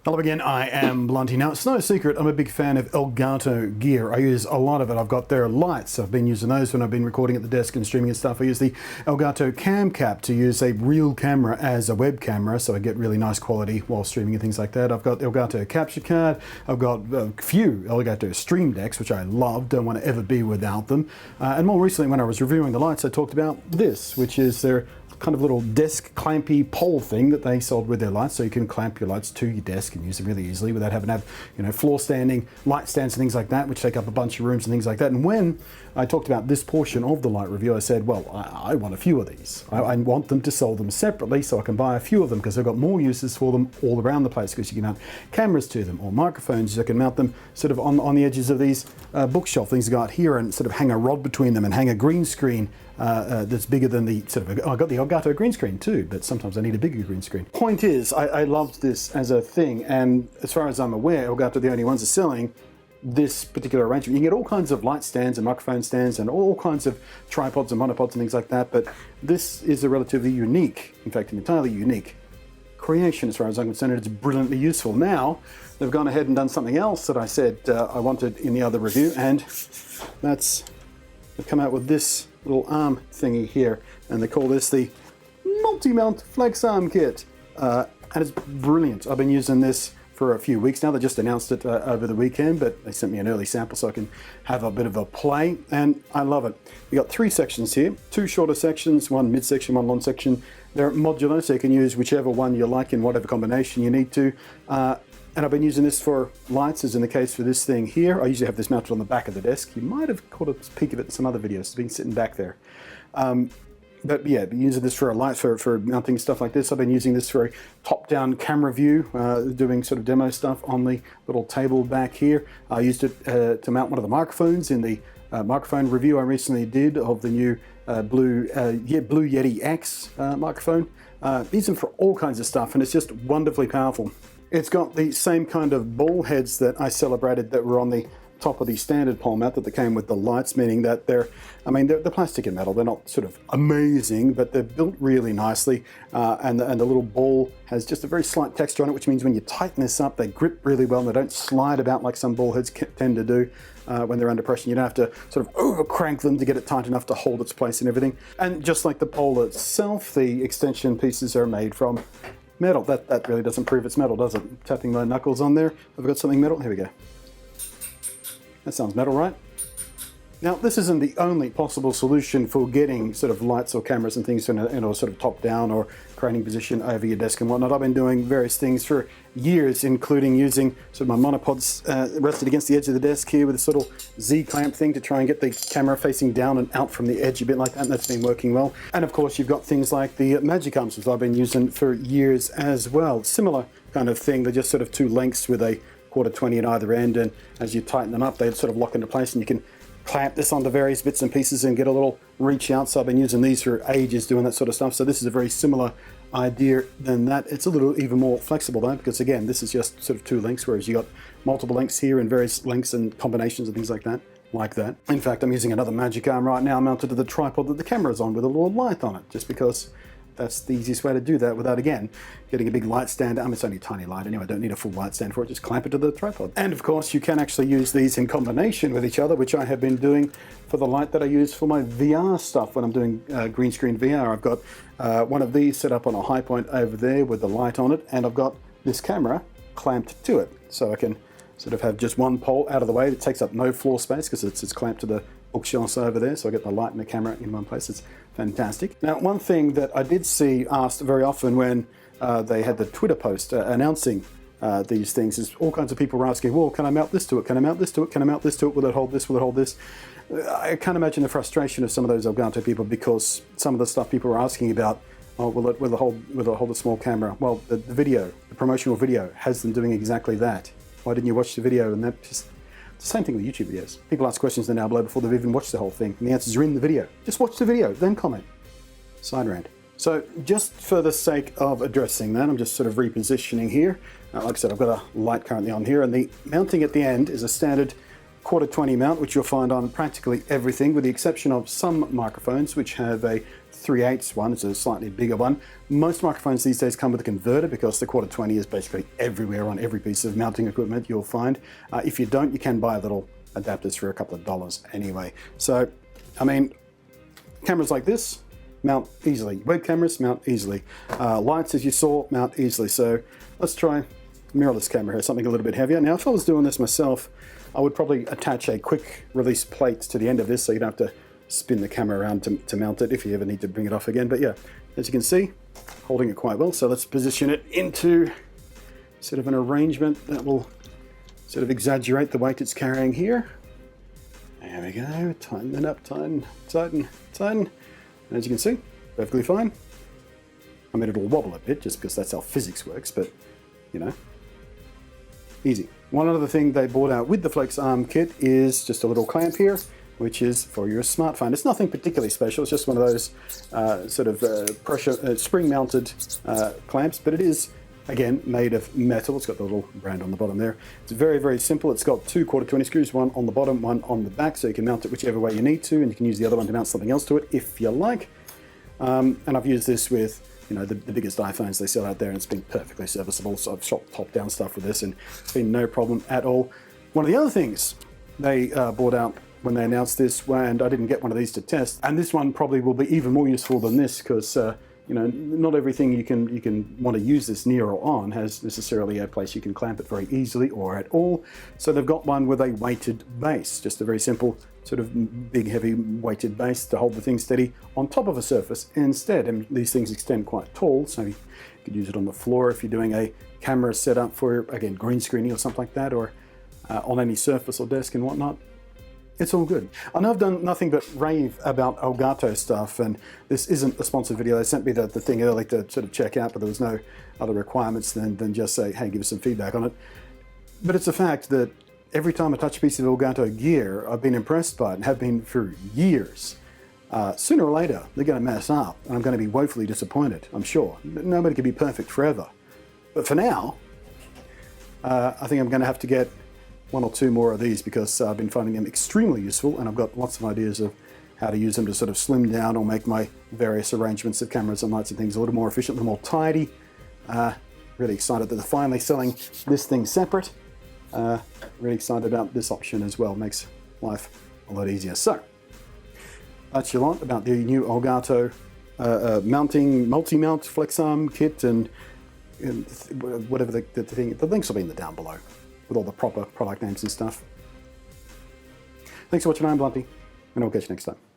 Hello again, I am Blunty. Now, it's no secret I'm a big fan of Elgato gear. I use a lot of it. I've got their lights. I've been using those when I've been recording at the desk and streaming and stuff. I use the Elgato Cam cap to use a real camera as a web camera, so I get really nice quality while streaming and things like that. I've got Elgato capture card. I've got a few Elgato stream decks, which I love. Don't want to ever be without them. And more recently, when I was reviewing the lights, I talked about this, which is their kind of little desk clampy pole thing that they sold with their lights, so you can clamp your lights to your desk and use them really easily without having to have, you know, floor standing light stands and things like that, which take up a bunch of rooms and things like that. And when I talked about this portion of the light review, I said, well, I want a few of these. I want them to sell them separately so I can buy a few of them, because I've got more uses for them all around the place, because you can mount cameras to them or microphones. You can mount them sort of on the edges of these bookshelf things I got here, and sort of hang a rod between them and hang a green screen that's bigger than the sort of, I got the Elgato green screen too, but sometimes I need a bigger green screen. Point is, I loved this as a thing, and as far as I'm aware, Elgato are the only ones that are selling this particular arrangement. You can get all kinds of light stands and microphone stands and all kinds of tripods and monopods and things like that, but this is a relatively unique, in fact, an entirely unique creation as far as I'm concerned. It's brilliantly useful. Now, they've gone ahead and done something else that I said I wanted in the other review, and that's, they've come out with this little arm thingy here, and they call this the multi-mount flex arm kit, and it's brilliant. I've been using this for a few weeks now. They just announced it over the weekend, but they sent me an early sample so I can have a bit of a play, and I love it. You got 3 sections here, 2 shorter sections, 1 mid-section, 1 long section. They're modular, so you can use whichever one you like in whatever combination you need to. And I've been using this for lights, as in the case for this thing here. I usually have this mounted on the back of the desk. You might have caught a peek of it in some other videos. It's been sitting back there. But yeah, I've been using this for a light, for mounting stuff like this. I've been using this for a top-down camera view, doing sort of demo stuff on the little table back here. I used it to mount one of the microphones in the microphone review I recently did of the new Blue Yeti X microphone. Use them for all kinds of stuff, and it's just wonderfully powerful. It's got the same kind of ball heads that I celebrated that were on the top of the standard pole mount that came with the lights, meaning that they're plastic and metal. They're not sort of amazing, but they're built really nicely, and the little ball has just a very slight texture on it, which means when you tighten this up, they grip really well and they don't slide about like some ball heads tend to do when they're under pressure. You don't have to sort of over crank them to get it tight enough to hold its place and everything. And just like the pole itself, the extension pieces are made from metal. That really doesn't prove it's metal, does it? Tapping my knuckles on there. Have I got something metal? Here we go. That sounds metal, right? Now, this isn't the only possible solution for getting sort of lights or cameras and things in a sort of top-down or craning position over your desk and whatnot. I've been doing various things for years, including using sort of my monopods rested against the edge of the desk here with this little Z-clamp thing to try and get the camera facing down and out from the edge a bit like that, and that's been working well. And of course, you've got things like the magic arms, which I've been using for years as well. Similar kind of thing. They're just sort of 2 lengths with a 1/4-20 at either end, and as you tighten them up, they sort of lock into place, and you can clamp this onto various bits and pieces and get a little reach out. So I've been using these for ages doing that sort of stuff. So this is a very similar idea than that. It's a little even more flexible though, because again, this is just sort of 2 lengths, whereas you got multiple lengths here and various lengths and combinations and things like that. In fact, I'm using another magic arm right now mounted to the tripod that the camera's on with a little light on it, just because that's the easiest way to do that without, again, getting a big light stand. It's only a tiny light anyway, I don't need a full light stand for it, just clamp it to the tripod. And of course, you can actually use these in combination with each other, which I have been doing for the light that I use for my VR stuff when I'm doing green screen VR. I've got one of these set up on a high point over there with the light on it, and I've got this camera clamped to it. So I can sort of have just one pole out of the way. It takes up no floor space because it's clamped to the bookshelves over there, so I get the light and the camera in one place. It's fantastic. Now, one thing that I did see asked very often when they had the Twitter post announcing these things is all kinds of people were asking, well, can I mount this to it? Can I mount this to it? Can I mount this to it? Will it hold this? Will it hold this? I can't imagine the frustration of some of those Elgato people, because some of the stuff people were asking about, oh, will it hold a small camera? Well, the video, the promotional video, has them doing exactly that. Why didn't you watch the video? And that just, the same thing with YouTube videos. People ask questions in now below before they've even watched the whole thing, and the answers are in the video. Just watch the video, then comment. Side rant. So just for the sake of addressing that, I'm just sort of repositioning here. Like I said, I've got a light currently on here, and the mounting at the end is a standard quarter 20 mount, which you'll find on practically everything, with the exception of some microphones which have a 3/8 one. It's a slightly bigger one. Most microphones these days come with a converter because the quarter 20 is basically everywhere on every piece of mounting equipment you'll find. If you don't, you can buy little adapters for a couple of dollars anyway. So, I mean, cameras like this mount easily. Web cameras mount easily. Lights, as you saw, mount easily. So let's try mirrorless camera here, something a little bit heavier. Now, if I was doing this myself, I would probably attach a quick release plate to the end of this so you don't have to spin the camera around to mount it if you ever need to bring it off again. But yeah, as you can see, holding it quite well. So let's position it into sort of an arrangement that will sort of exaggerate the weight it's carrying here. There we go, tighten that up, tighten, tighten, tighten. And as you can see, perfectly fine. I mean, it'll wobble a bit just because that's how physics works, but you know, easy. One other thing they brought out with the Flex Arm kit is just a little clamp here, which is for your smartphone. It's nothing particularly special, it's just one of those pressure spring-mounted clamps, but it is, again, made of metal. It's got the little brand on the bottom there. It's very, very simple. It's got two quarter 20 screws, one on the bottom, one on the back, so you can mount it whichever way you need to, and you can use the other one to mount something else to it if you like. And I've used this with, you know, the biggest iPhones they sell out there, and it's been perfectly serviceable. So I've shot top-down stuff with this, and it's been no problem at all. One of the other things they brought out when they announced this, and I didn't get one of these to test, and this one probably will be even more useful than this because you know, not everything you can want to use this near or on has necessarily a place you can clamp it very easily or at all. So they've got one with a weighted base, just a very simple sort of big heavy weighted base to hold the thing steady on top of a surface instead. And these things extend quite tall, so you could use it on the floor if you're doing a camera setup for, again, green screening or something like that, or on any surface or desk and whatnot. It's all good. I know I've done nothing but rave about Elgato stuff, and this isn't a sponsored video. They sent me the thing early to sort of check out, but there was no other requirements than just say, hey, give us some feedback on it. But it's a fact that every time I touch a piece of Elgato gear, I've been impressed by it and have been for years. Sooner or later, they're going to mess up, and I'm going to be woefully disappointed, I'm sure. Nobody can be perfect forever. But for now, I think I'm going to have to get one or two more of these because I've been finding them extremely useful, and I've got lots of ideas of how to use them to sort of slim down or make my various arrangements of cameras and lights and things a little more efficient, a little more tidy. Really excited that they're finally selling this thing separate. Really excited about this option as well. Makes life a lot easier. So, that's your lot about the new Elgato multi-mount Flex Arm kit and whatever the thing. The links will be in the down below with all the proper product names and stuff. Thanks for watching. I'm Blunty, and I'll catch you next time.